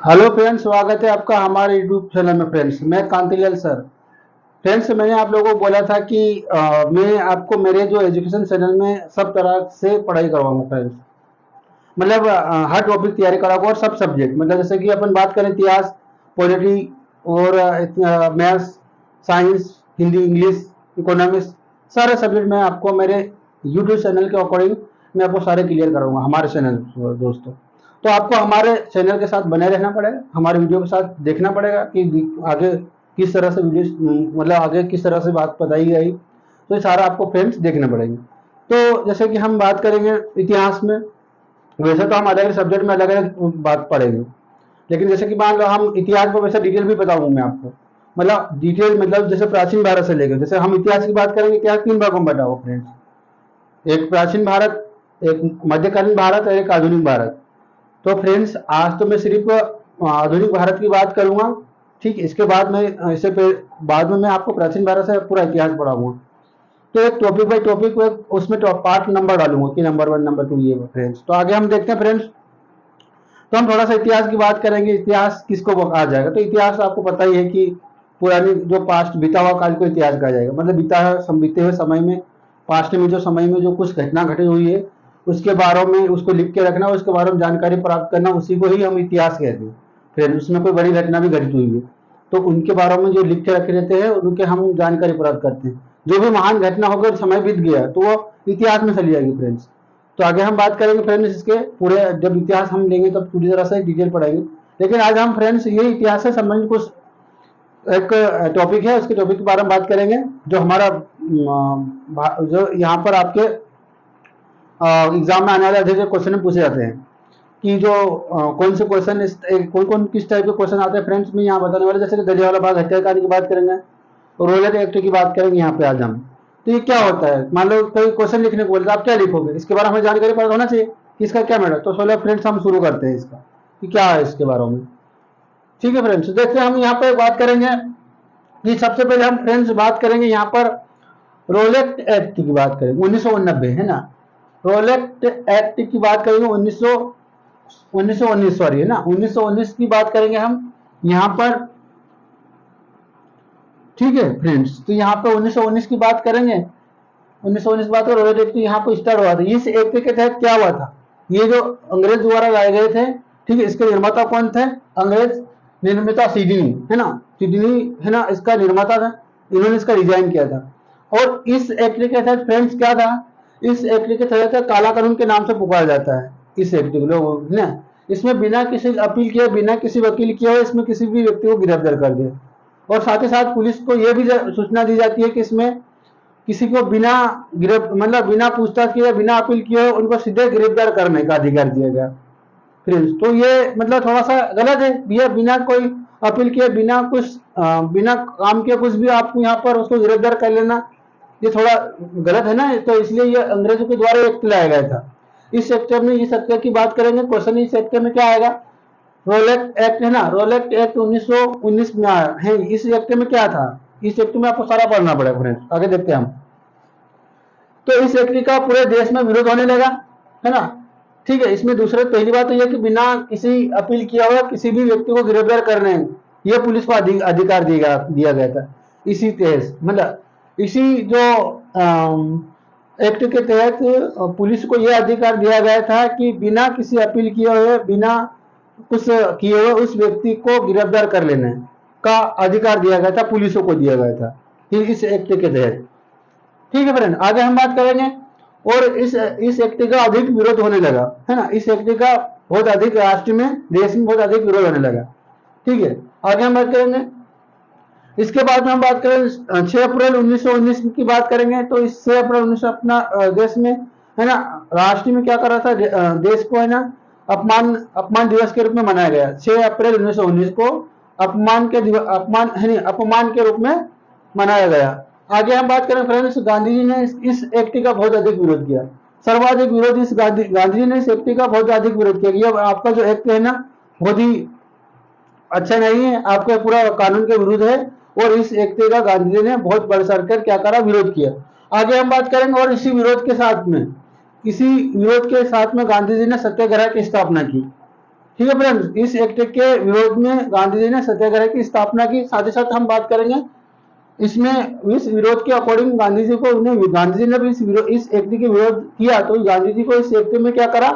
Hello friends, स्वागत है आपका हमारे यूट्यूब चैनल में। फ्रेंड्स, मैं कांतिलाल सर। फ्रेंड्स, मैंने आप लोगों को बोला था कि मैं आपको मेरे जो एजुकेशन चैनल में सब तरह से पढ़ाई करवाऊंगा। फ्रेंड्स, मतलब हर टॉपिक तैयारी कराऊंगा और सब सब्जेक्ट, मतलब जैसे कि अपन बात करें इतिहास, पॉलिटी और maths, science, Hindi, English, economics, सारे सब्जेक्ट मैं आपको मेरे यूट्यूब चैनल के अकॉर्डिंग मैं आपको सारे क्लियर कराऊंगा हमारे चैनल। दोस्तों, तो आपको हमारे चैनल के साथ बने रहना पड़ेगा, हमारे वीडियो के साथ देखना पड़ेगा कि आगे किस तरह से वीडियो, मतलब आगे किस तरह से बात बताई गई, तो ये सारा आपको फ्रेंड्स देखने पड़ेंगे। तो जैसे कि हम बात करेंगे इतिहास में, वैसे तो हम अलग अलग सब्जेक्ट में अलग अलग बात पढ़ेंगे, लेकिन जैसे कि मान लो हम इतिहास को वैसे डिटेल भी बताऊंगा मैं आपको, मतलब डिटेल, मतलब जैसे प्राचीन भारत से लेकर, जैसे हम इतिहास की बात करेंगे, इतिहास तीन भागों में बटा हुआ फ्रेंड्स। एक प्राचीन भारत, एक मध्यकालीन भारत और एक आधुनिक भारत। तो फ्रेंड्स, आज तो मैं सिर्फ आधुनिक भारत की बात करूंगा। ठीक, इसके बाद में बाद में मैं आपको प्राचीन भारत से पूरा इतिहास पढ़ाऊंगा। तो एक टॉपिक बाई टॉपिक उसमें पार्ट नंबर डालूंगा कि नंबर वन, नंबर टू, ये फ्रेंड्स। तो आगे हम देखते हैं फ्रेंड्स। तो हम थोड़ा सा इतिहास की बात करेंगे। इतिहास किसको कहा जाएगा? तो इतिहास आपको पता ही है कि पुरानी जो पास्ट बीता हुआ काल को इतिहास कहा जाएगा। मतलब बीते हुए समय में, पास्ट में जो समय में जो कुछ घटना घटित हुई है, उसके बारे में उसको लिख के रखना, उसके बारे में जानकारी प्राप्त करना, उसी को ही हम इतिहास कहते हैं। फिर उसमें कोई बड़ी घटना भी घटित हुई है तो उनके बारे में जो लिख के रखे रहते हैं, उनके हम जानकारी प्राप्त करते हैं। जो भी महान घटना होकर समय बीत गया तो वो इतिहास में चली जाएगी फ्रेंड्स। तो आगे हम बात करेंगे फ्रेंड्स इसके पूरे, जब इतिहास हम लेंगे तब पूरी तरह से डिटेल पढ़ाएंगे। लेकिन आज हम फ्रेंड्स ये इतिहास से संबंधित कुछ एक टॉपिक है, उसके टॉपिक के बारे में बात करेंगे, जो हमारा जो यहाँ पर आपके एग्जाम में आने वाले अधिक क्वेश्चन पूछे जाते हैं कि जो कौन से क्वेश्चन, कौन कौन किस टाइप के क्वेश्चन आते हैं फ्रेंड्स में यहाँ बताने वाले। जैसे कि जलियांवाला बाग हत्याकांड की बात करेंगे, रोलर एक्ट की बात करेंगे यहाँ पे आज हम। तो ये क्या होता है? मान लो कोई क्वेश्चन लिखने को बोलते, आप क्या लिखोगे? इसके बारे में हमें जानकारी पता होना चाहिए कि इसका क्या मैटर। तो चलो फ्रेंड्स, हम शुरू करते हैं इसका कि क्या है इसके बारे में। ठीक है फ्रेंड्स, देखते हैं हम यहाँ पे बात करेंगे कि सबसे पहले हम फ्रेंड्स बात करेंगे यहाँ पर रोलेक्ट एक्ट की बात करेंगे, 1989 है ना। रोलेक्ट एक्ट की बात करेंगे 1919 सॉरी, है ना, 1919 की बात करेंगे हम यहाँ पर। ठीक है फ्रेंड्स, तो यहाँ पे 1919 की बात करेंगे। 1919 की बात करें, रोलेट एक्ट यहाँ पे स्टार्ट हुआ था। इस एक्ट के तहत क्या हुआ था? ये जो अंग्रेज द्वारा लाए गए थे, ठीक है, इसके निर्माता कौन थे? अंग्रेज निर्माता सिडनी, है ना, सिडनी, है ना, इसका निर्माता था। इन्होंने इसका डिजाइन किया था। और इस एक्ट के तहत फ्रेंड्स क्या था? इस एक्ट के तहत काला कानून के नाम से पुकारा जाता है इस एक्ट को लोग, है ना। इसमें बिना किसी अपील किए, बिना किसी वकील किए हुए, इसमें किसी भी व्यक्ति को गिरफ्तार कर दिया। और साथ ही साथ पुलिस को यह भी सूचना दी जाती है कि इसमें किसी को बिना मतलब बिना पूछताछ किए, बिना अपील किए उनको सीधे गिरफ्तार करने का अधिकार दिया गया फ्रेंड्स। तो ये मतलब थोड़ा सा गलत है, ये बिना कोई अपील किए, बिना कुछ बिना काम किए कुछ भी आप यहाँ पर उसको गिरफ्तार कर लेना, ये थोड़ा गलत है ना। तो इसलिए ये अंग्रेजों के द्वारा एक्ट लाया गया था। इस सेक्टर में, इस सेक्टर की बात करेंगे, क्वेश्चन इस सेक्टर में क्या आएगा? रोलेक्ट एक्ट, है ना, रोलेक्ट एक्ट 1919 में आया है। इस एक्ट में क्या था? इस एक्ट में आपको सारा पढ़ना पड़ेगा फ्रेंड्स। आगे देखते हैं हम। तो इस एक्ट का पूरे देश में विरोध होने लगा, है ना। ठीक है, इसमें दूसरे पहली बात तो यह कि बिना किसी अपील किया हुआ किसी भी व्यक्ति को गिरफ्तार करने, यह पुलिस को अधिकार दिया गया था। इसी तहत, मतलब इसी जो एक्ट के तहत पुलिस को यह अधिकार दिया गया था कि बिना किसी अपील किए हुए, बिना कुछ किए हुए उस व्यक्ति को गिरफ्तार कर लेने का अधिकार दिया गया था, पुलिसों को दिया गया था इस एक्ट के तहत। ठीक है फ्रेंड, आगे हम बात करेंगे। और इस एक्ट का अधिक विरोध होने लगा, है ना। इस एक्ट का बहुत अधिक राष्ट्र में, देश में बहुत अधिक विरोध होने लगा। ठीक है, आगे हम बात करेंगे। इसके बाद में हम बात करें 6 अप्रैल 1919 की बात करेंगे। तो इस 6 अप्रैल 19 अपना देश में, है ना, राष्ट्र में क्या कर रहा था, देश को, है ना, अपमान दिवस के रूप में मनाया गया। 6 अप्रैल 1919 को अपमान के रूप में मनाया गया। आगे हम बात करें फ्रेंड्स, गांधी जी ने इस एक्ट का बहुत अधिक विरोध किया। सर्वाधिक विरोध इस गांधी जी ने इस एक्ट का बहुत अधिक विरोध किया। ये आपका जो एक्ट है ना, बहुत ही अच्छा नहीं है, आपका पूरा कानून के विरुद्ध है। और इस एक्ट का गांधी जी ने बहुत बढ़ चढ़कर क्या करा, विरोध किया। आगे हम बात करेंगे। और इसी विरोध के साथ में गांधी जी ने सत्याग्रह की स्थापना की। ठीक है फ्रेंड्स, इस एक्ट के विरोध में गांधी जी ने सत्याग्रह की स्थापना की। साथ ही साथ हम बात करेंगे इसमें इस विरोध के अकॉर्डिंग गांधी जी को गांधी जी ने भी इस एक्ट के विरोध किया, तो गांधी जी को इस एक्ट में क्या करा,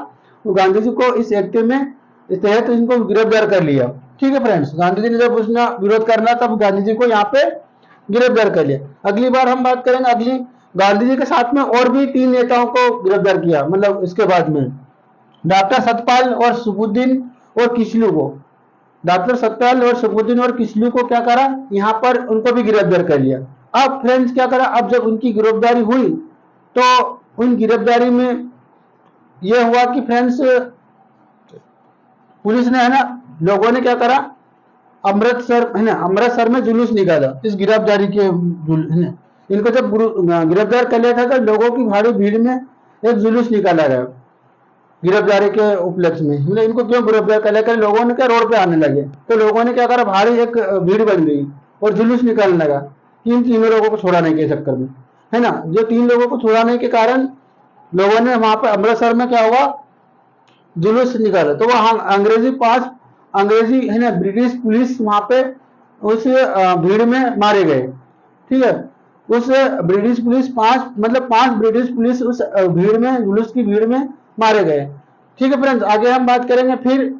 तो गांधी जी को इस एक्ट में तहत इनको गिरफ्तार कर लिया। ठीक है फ्रेंड्स, गांधी जी ने जब उसने विरोध करना तब गांधी जी को यहाँ पे गिरफ्तार कर लिया। अगली बार हम बात करेंगे, अगली गांधी जी के साथ में और भी 3 नेताओं को गिरफ्तार किया, मतलब इसके बाद में डॉक्टर सतपाल और सुबुद्दीन और किसलू को, डॉक्टर सतपाल और सुबुद्दीन और किसलू को क्या करा, यहाँ पर उनको भी गिरफ्तार कर लिया। अब फ्रेंड्स क्या करा, अब जब उनकी गिरफ्तारी हुई तो उन गिरफ्तारी में यह हुआ कि फ्रेंड्स पुलिस ने, है ना, लोगों ने क्या करा, अमृतसर, है ना, अमृतसर में जुलूस निकाला इस गिरफ्तारी के, है ना, इनको जब गिरफ्तार कर लिया था तो लोगों की भारी भीड़ में एक जुलूस निकाला गया गिरफ्तारी के उपलक्ष्य में। मतलब इनको क्यों गिरफ्तार कर लिया, लोगों ने क्या रोड पे आने लगे, तो लोगों ने क्या करा, भारी एक भीड़ बन गई और जुलूस निकालने लगा इन तीनों लोगों को छुड़ाने के चक्कर में, है ना। जो 3 लोगों को छुड़ाने के कारण लोगों ने वहां पर अमृतसर में क्या हुआ, जुलूस निकाला, तो वह अंग्रेजी, है ना, ब्रिटिश पुलिस वहां पे उस भीड़ में मारे गए। ठीक है, उस ब्रिटिश पुलिस 5 ब्रिटिश पुलिस उस भीड़ में, जुलूस की भीड़ में मारे गए। ठीक है फ्रेंड्स, आगे हम बात करेंगे, फिर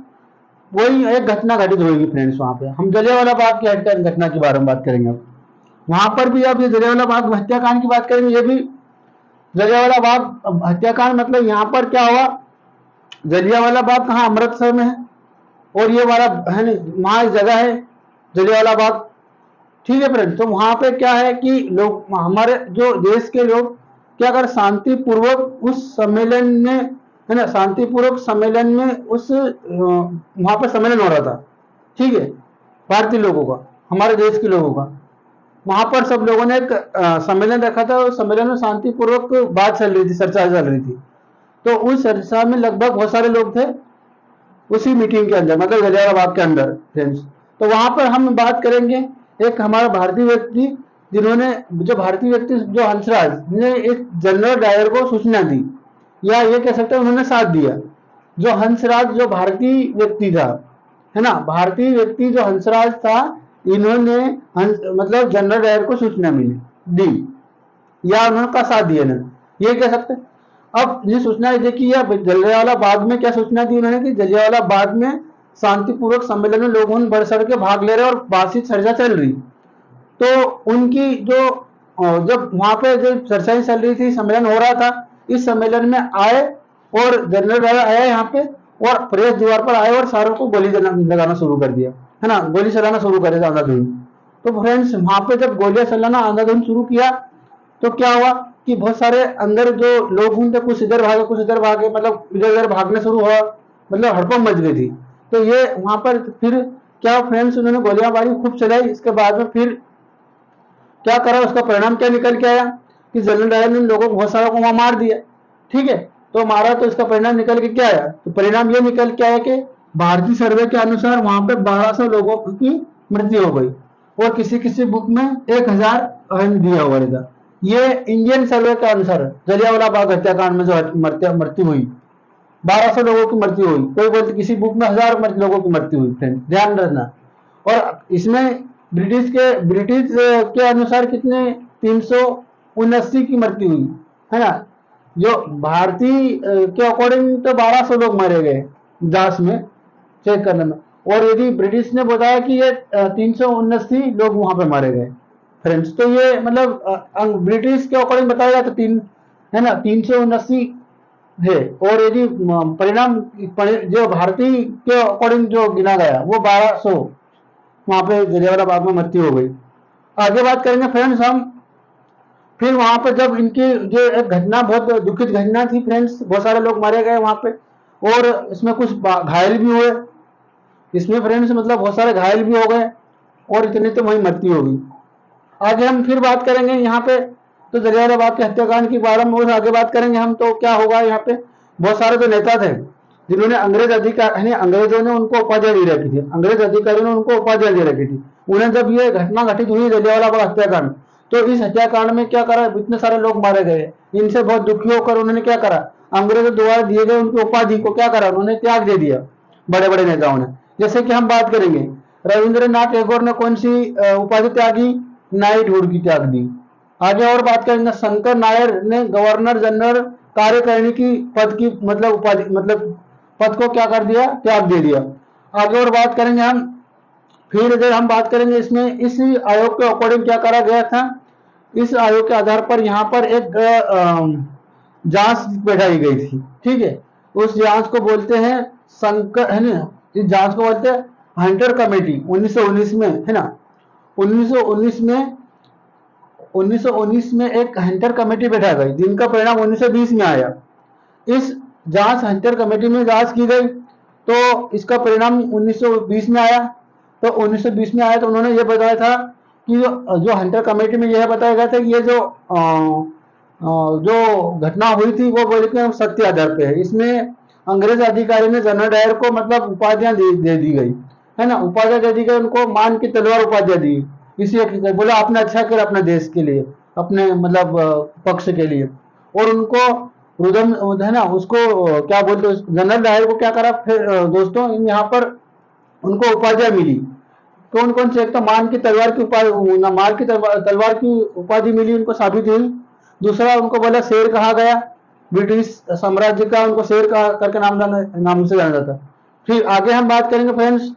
वही एक घटना घटित होगी फ्रेंड्स, वहां पे हम जलियांवाला बाग की घटना के बारे में बात करेंगे। अब वहां पर भी अब ये जलियांवाला बाग हत्याकांड की बात करेंगे। ये भी जलियांवाला बाग हत्याकांड, मतलब यहाँ पर क्या हुआ, जलियांवाला बाग कहाँ, अमृतसर में है, और ये वाला, है ना, वहां जगह है जलियांवाला बाग। ठीक है फ्रेंड्स, तो वहां पे क्या है कि लोग, हमारे जो देश के लोग क्या कर, शांतिपूर्वक उस सम्मेलन में, है ना, शांतिपूर्वक सम्मेलन में उस वहां पर सम्मेलन हो रहा था। ठीक है, भारतीय लोगों का, हमारे देश के लोगों का, वहां पर सब लोगों ने एक सम्मेलन रखा था, और सम्मेलन में शांतिपूर्वक बात चल रही थी, चर्चा चल रही थी। तो उस चर्चा में लगभग बहुत सारे लोग थे उसी मीटिंग के अंदर, मतलब जलियांवाला बाग के अंदर फ्रेंड्स। तो वहां पर हम बात करेंगे एक हमारा भारतीय व्यक्ति, जो हंसराज ने एक जनरल डायर को सूचना दी, या ये कह सकते हैं उन्होंने साथ दिया। जो हंसराज, जो भारतीय व्यक्ति था, है ना, भारतीय व्यक्ति जो हंसराज था, इन्होंने मतलब जनरल डायर को सूचना मिली दी, या उन्होंने का साथ दिया ना, ये कह सकते हैं। अब ये सूचना देखी, या जलियांवाला बाग में क्या सूचना दी उन्होंने, कि जलियांवाला बाग में शांतिपूर्वक सम्मेलन में लोगों ने बढ़ चढ़ के भाग ले रहे और बातचीत चर्चा चल रही। तो उनकी जो जब वहां पे जो चर्चाएं चल रही थी, सम्मेलन हो रहा था, इस सम्मेलन में आए और जनरल डायर आया यहाँ पे, और प्रेस द्वार पर आए और सारों को गोली लगाना शुरू कर दिया, है ना, गोली चलाना शुरू कर दिया अंधाधुंध। तो फ्रेंड्स वहां पे जब गोलियां चलाना अंधाधुंध शुरू किया, तो क्या हुआ कि बहुत सारे अंदर जो लोग थे, कुछ इधर भागे कुछ इधर भागे, मतलब इधर उधर भागने शुरू हुआ, मतलब हड़कंप मच गई थी। तो ये वहां पर फिर क्या फ्रेंड्स, उन्होंने गोलियां मारी, खूब चलाई। इसके बाद में फिर क्या करा, उसका परिणाम क्या निकल के आया कि जनरल डायर ने लोगों को, बहुत सारों को वहां मार दिया। ठीक है, तो मारा, तो इसका परिणाम निकल के क्या आया, तो परिणाम ये निकल के आया कि भारतीय सर्वे के अनुसार वहां पे 1200 लोगों की मृत्यु हो गई, और किसी किसी बुक में 1000 दिया हुआ था। ये इंडियन सर्वे के अनुसार जलियांवाला बाग हत्याकांड में जो मृत्यु हुई, 1200 लोगों की मृत्यु हुई, कोई बोलते किसी बुक में 1000 लोगों की मृत्यु हुई फ्रेंड, ध्यान रखना। और इसमें ब्रिटिश के अनुसार कितने, 379 की मृत्यु हुई, है ना। जो भारतीय के अकॉर्डिंग तो 1200 लोग मारे गए जांच में, चेक करने में, और यदि ब्रिटिश ने बताया कि ये 379 लोग वहां पे मारे गए फ्रेंड्स। तो ये मतलब ब्रिटिश के अकॉर्डिंग बताया जाए तो 3, है ना, 379 है, और यदि परिणाम जो भारतीय के अकॉर्डिंग जो गिना गया वो 1200 वहां पे जलियांवाला बाग में मृत्यु हो गई। आगे बात करेंगे फ्रेंड्स हम, फिर वहां पे जब इनकी जो एक घटना, बहुत दुखित घटना थी फ्रेंड्स, बहुत सारे लोग मारे गए वहां पे, और इसमें कुछ घायल भी हुए इसमें फ्रेंड्स, मतलब बहुत सारे घायल भी हो गए, और इतनी तो वही मृत्यु हो गई। आगे हम फिर बात करेंगे यहाँ पे, तो जलियांवाला बाग के हत्याकांड के बारे में आगे बात करेंगे हम। तो क्या होगा, यहाँ पे बहुत सारे जो नेता थे जिन्होंने अंग्रेजों ने उनको उपाधियां दी रखी थी, अंग्रेज अधिकारियों ने उनको उपाधियां दे रखी थी। उन्हें जब ये घटना घटित हुई जलियांवाला बाग हत्याकांड, तो इस हत्याकांड में क्या करा, इतने सारे लोग मारे गए, इनसे बहुत दुखी होकर उन्होंने क्या करा, अंग्रेजों द्वारा दिए गए उनकी उपाधि को क्या करा, उन्होंने त्याग दे दिया, बड़े बड़े नेताओं ने। जैसे कि हम बात करेंगे, रविंद्रनाथ टैगोर ने कौन सी उपाधि त्यागी? नाइटहुड की त्याग दी। आगे और बात करेंगे, शंकर नायर ने गवर्नर जनरल कार्यकारिणी की पद की मतलब उपाधि मतलब पद को क्या कर दिया? त्याग दे दिया। आगे और बात करेंगे हम, फिर अगर हम बात करेंगे इसमें इस आयोग के अकॉर्डिंग क्या करा गया था, इस आयोग के आधार पर यहाँ पर एक जांच बैठाई गई थी। ठीक है, उस जांच को बोलते हैं संकर, है ना, इस जांच को बोलते हैं हंटर कमेटी। 1919 में, है ना, 1919 में 1919 में एक हंटर कमेटी बैठा गई, जिनका परिणाम 1920 में आया। इस जांच हंटर कमेटी में जांच की गई, तो इसका परिणाम 1920 में आया। तो 1920 में आया तो उन्होंने ये बताया था कि जो हंटर कमेटी में यह बताया गया था कि ये जो घटना हुई थी वो बोले कि सत्य आधार पे है। इसमें अंग्रेज अधिकारी ने जनरल डायर को मतलब उपाधियां दे दी गई, है ना, उपाधियां दे दी गई उनको, मान की तलवार उपाधियां दी। इसलिए बोला आपने अच्छा किया अपने देश के लिए, अपने मतलब पक्ष के लिए। और उनको रुदम, है ना, उसको क्या बोलते, जनरल डायर को क्या करा फिर दोस्तों, यहाँ पर उनको उपाधियां मिली। कौन कौन से? एक तो मान की तलवार की उपाधि, मार की तलवार की उपाधि मिली उनको, साबित हुई। दूसरा, उनको बोला शेर कहा गया, ब्रिटिश साम्राज्य का उनको शेर कहा करके नाम से जाना जाता। फिर आगे हम बात करेंगे फ्रेंड्स,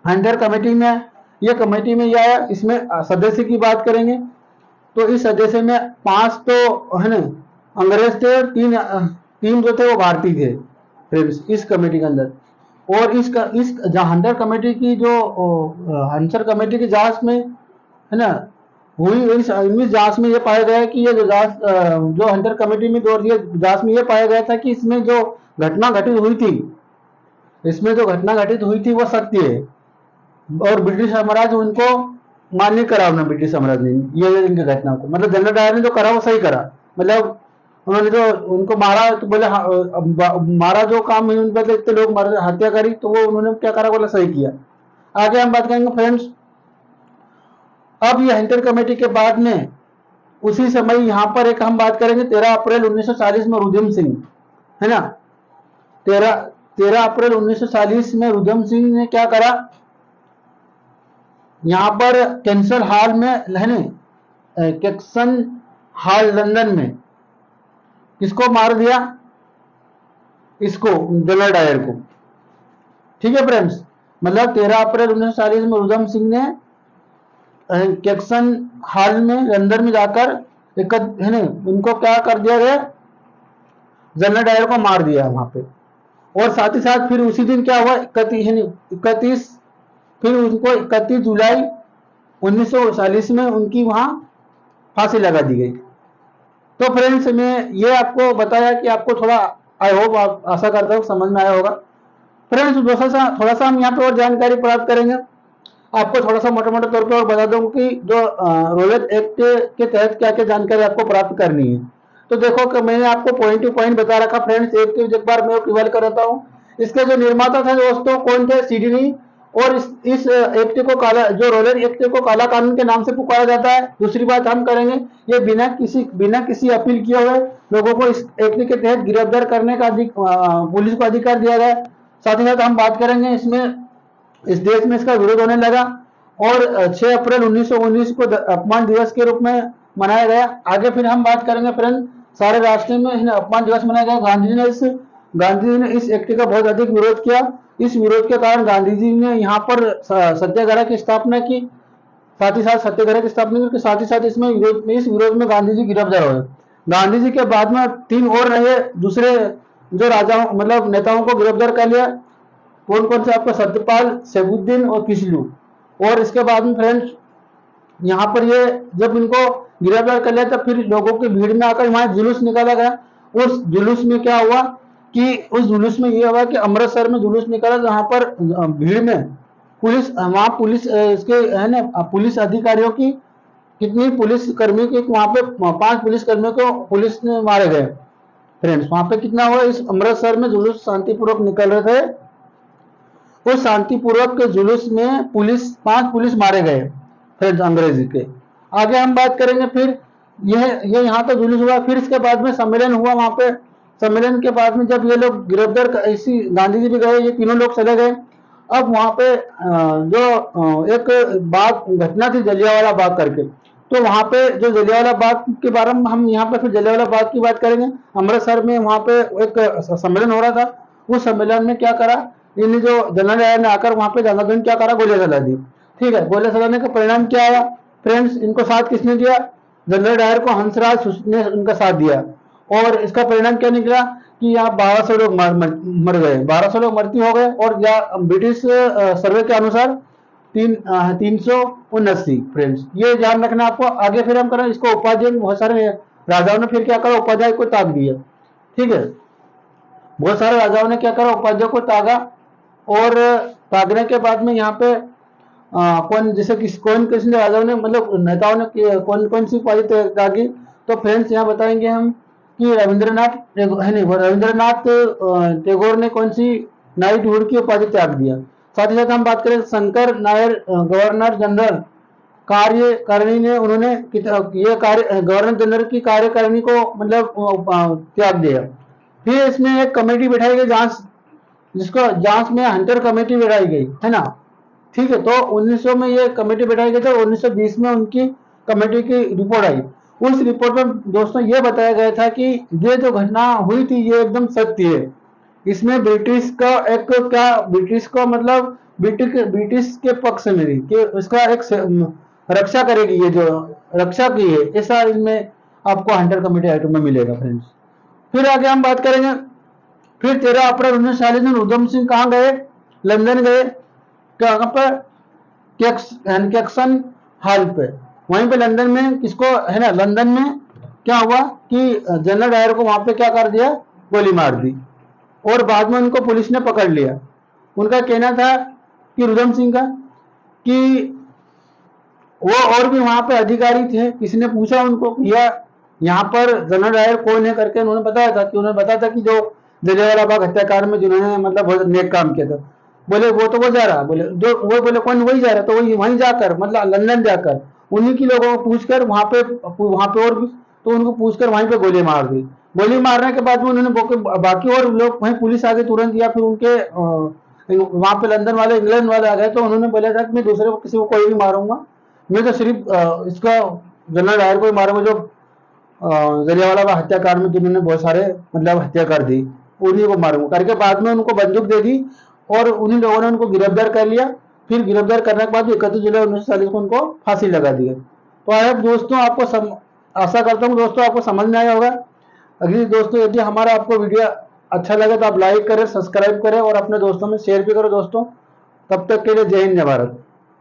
हंटर कमेटी में, ये कमेटी में यह आया, इसमें सदस्य की बात करेंगे तो इस सदस्य में 5 तो, है ना, अंग्रेज थे और 3 जो थे वो भारतीय थे फ्रेंड्स इस कमेटी के अंदर। और इस हंटर कमेटी की जो हंटर कमेटी की जांच में, है ना, हुई, इस जांच में ये पाया गया कि ये जो जांच जो हंटर कमेटी में दौर दिया, जांच में ये पाया गया था कि इसमें जो घटना घटित हुई थी, इसमें जो घटना घटित हुई थी वो सत्य है। और ब्रिटिश साम्राज्य उनको मान्य करा, उन्होंने ब्रिटिश साम्राज्य ने ये इनकी घटना को, मतलब जनरल डायर ने जो करा वो सही करा। मतलब उन्होंने जो उनको मारा तो बोले मारा, जो काम उन पर इतने लोग हत्या करी, तो वो उन्होंने क्या करा, बोला सही किया। आगे हम बात करेंगे फ्रेंड्स, अब ये हंटर कमेटी के बाद में उसी समय यहाँ पर एक हम बात करेंगे 13 अप्रैल 1940 में रुधम सिंह, है ना, 13 अप्रैल 1940 में रुधम सिंह ने क्या करा, यहाँ पर कैंसर हॉल में, है ना, कैक्सन हॉल लंदन में किसको मार दिया? इसको, जनरल डायर को। ठीक है फ्रेंड्स, मतलब 13 अप्रैल 1940 में रुधम सिंह ने कैक्सन हॉल में लंदन में जाकर है ना, उनको क्या कर दिया गया, जनरल डायर को मार दिया वहां पे। और साथ ही साथ फिर उसी दिन क्या हुआ, 31 फिर उनको 31 जुलाई 1940 में उनकी वहां फांसी लगा दी गई। तो फ्रेंड्स, मैं ये आपको बताया कि आपको थोड़ा, आई होप, आप आशा करता हूँ समझ में आया होगा। फ्रेंड्स, थोड़ा सा हम यहाँ पे और जानकारी प्राप्त करेंगे। आपको थोड़ा सा मोटे मोटे तौर पर और बता दूं कि जो रोलेट एक्ट के तहत क्या क्या जानकारी आपको प्राप्त करनी है। तो देखो कि मैंने आपको पॉइंट टू पॉइंट बता रखा फ्रेंड्स, एक बार मैं रिवाइज कराता हूँ। इसके जो निर्माता थे दोस्तों कौन थे? सिडनी। और इस एक्ट को काला, जो रोलेट एक्ट को काला कानून के नाम से पुकारा जाता है। दूसरी बात हम करेंगे, ये बिना किसी अपील किए हुए लोगों को इस एक्ट के तहत गिरफ्तार करने का पुलिस को अधिकार दिया गया। साथ ही साथ हम बात करेंगे इसमें, इस देश में इसका विरोध होने लगा और 6 अप्रैल 1919 को अपमान दिवस के रूप में मनाया गया। आगे फिर हम बात करेंगे फ्रेंड, सारे राष्ट्र में अपमान दिवस मनाया गया। गांधी जी ने इस एक्ट का बहुत अधिक विरोध किया। इस विरोध के कारण गांधी जी ने यहाँ पर सत्याग्रह की स्थापना की। साथ ही साथ सत्याग्रह की स्थापना की, साथ ही साथ इस विरोध में गांधी जी गिरफ्तार हुए। गांधी जी के बाद में 3 और नए दूसरे जो राजाओं मतलब नेताओं को गिरफ्तार कर लिया। कौन कौन से? आपका सत्यपाल, सैफुद्दीन और किसलू। और इसके बाद में फ्रेंड्स, यहाँ पर ये जब इनको गिरफ्तार कर लिया तब फिर लोगों की भीड़ में आकर वहां जुलूस निकाला गया। उस जुलूस में क्या हुआ कि उस जुलूस में ये हुआ कि अमृतसर में जुलूस निकाला, जहां पर भीड़ में वहां पुलिस इसके, है ना, पुलिस अधिकारियों की, कितनी पुलिस कर्मी की, वहां पे 5 पुलिस कर्मियों को पुलिस ने मारे गए फ्रेंड्स। वहां पे कितना हुआ, इस अमृतसर में जुलूस शांतिपूर्वक निकल रहे थे, उस शांतिपूर्वक के जुलूस में 5 पुलिस मारे गए फ्रेंड्स अंग्रेजी के। आगे हम बात करेंगे फिर, यह यहाँ पे जुलूस हुआ। फिर इसके बाद में सम्मेलन हुआ वहां पे सम्मेलन के बाद में जब ये लोग गिरफ्तार इसी गांधी जी भी गए, ये तीनों लोग चले गए। अब वहां पे एक बात घटना थी जलियांवाला बाग करके, तो वहां पे जो जलियांवाला बाग के बारे में हम यहाँ पे फिर जलियांवाला बाग की बात करेंगे। अमृतसर में वहां पे एक सम्मेलन हो रहा था। उस सम्मेलन में क्या करा, इन जो जनरल डायर ने आकर वहां पे जनार्दन क्या करा, गोलियां चला दी। ठीक है, गोलियां चलाने का परिणाम क्या आया फ्रेंड्स, इनको साथ किसने दिया, जनरल डायर को हंसराज ने उनका साथ दिया। और इसका परिणाम क्या निकला कि यहाँ 1200 लोग मर गए, 1200 लोग मृत्यु हो गए। और या ब्रिटिश सर्वे के अनुसार 379 फ्रेंड्स, ये ध्यान रखना आपको। आगे फिर हम करें इसको उपाध्याय, बहुत सारे राजाओं ने फिर क्या करा, उपाध्याय को ताक दिया। ठीक है, बहुत सारे राजाओं ने क्या करा, उपाध्याय को तागा। और तागने के बाद में यहाँ पे कौन जैसे कौन किसने राजाओं ने मतलब नेताओं ने कौन कौन सी उपाधि तागी, तो फ्रेंड्स यहाँ बताएंगे हम कि रविंद्रनाथ है नहीं, रविंद्रनाथ टैगोर ने कौन सी नाइटहुड की उपाधि त्याग दिया। साथ ही साथ हम बात करें शंकर नायर गवर्नर जनरल कार्यकारिणी ने, उन्होंने ये कार्य गवर्नर जनरल की कार्यकारिणी को मतलब त्याग दिया। फिर इसमें एक कमेटी बिठाई गई जांच, जिसको जांच में हंटर कमेटी बिठाई गई है ना। ठीक है, तो 1900 में ये कमेटी बिठाई गई थी और 1920 में उनकी कमेटी की रिपोर्ट आई। उस रिपोर्ट में दोस्तों ये बताया गया था कि ये जो घटना हुई थी ये एकदम सत्य है। इसमें ब्रिटिश का एक क्या, ब्रिटिश को मतलब ब्रिटिश के पक्ष में थी कि उसका एक रक्षा करेगी, ये जो रक्षा की है, ऐसा इसमें आपको हंटर कमेटी आइटम में मिलेगा फ्रेंड्स। फिर आगे हम बात करेंगे। फिर 13 अप्रैल 1940 में उधम सिंह कहाँ गए, लंदन गए। कहाँ पर, कैक्सन हॉल पे, वहीं पे लंदन में किसको है ना, लंदन में क्या हुआ कि जनरल डायर को वहां पे क्या कर दिया, गोली मार दी। और बाद में उनको पुलिस ने पकड़ लिया। उनका कहना था कि रुदम सिंह का कि वो और भी वहां पे अधिकारी थे, किसी ने पूछा उनको भैया यहाँ पर जनरल डायर कौन है करके, उन्होंने बताया था कि उन्होंने बताया था कि जो जलियांवाला बाग हत्याकांड में जिन्होंने मतलब बहुत नेक काम किया था। बोले वो तो वो जा रहा, बोले जो वो बोले कौन, वही जा रहा, तो वही वहीं जाकर मतलब लंदन जाकर उन्हीं की लोगों को पूछकर वहां पे और भी तो उनको पूछकर वहीं पे गोली मार दी। गोली मारने के बाद में उन्होंने बाकी और लोग वहीं पुलिस आ गई तुरंत, या फिर उनके वहां पे लंदन वाले इंग्लैंड वाले आ गए। तो उन्होंने बोला था कि मैं दूसरे को किसी को कोई नहीं मारूंगा, मैं तो सिर्फ इसका जनरल डायर को ही मारूंगा जो जलियांवाला बाग हत्याकांड में जिन्होंने बहुत सारे मतलब हत्या कर दी, उन्हीं को मारूंगा करके बाद में उनको बंदूक दे दी और उन्हीं लोगों ने उनको गिरफ्तार कर लिया। फिर गिरफ्तार करने के बाद 31 जुलाई 1940 को उनको फांसी लगा दी। तो आए दोस्तों आपको आशा करता हूँ दोस्तों आपको समझ में आया होगा। अगली दोस्तों यदि हमारा आपको वीडियो अच्छा लगे तो आप लाइक करें, सब्सक्राइब करें और अपने दोस्तों में शेयर भी करो दोस्तों। तब तक के लिए जय हिंद, जय भारत।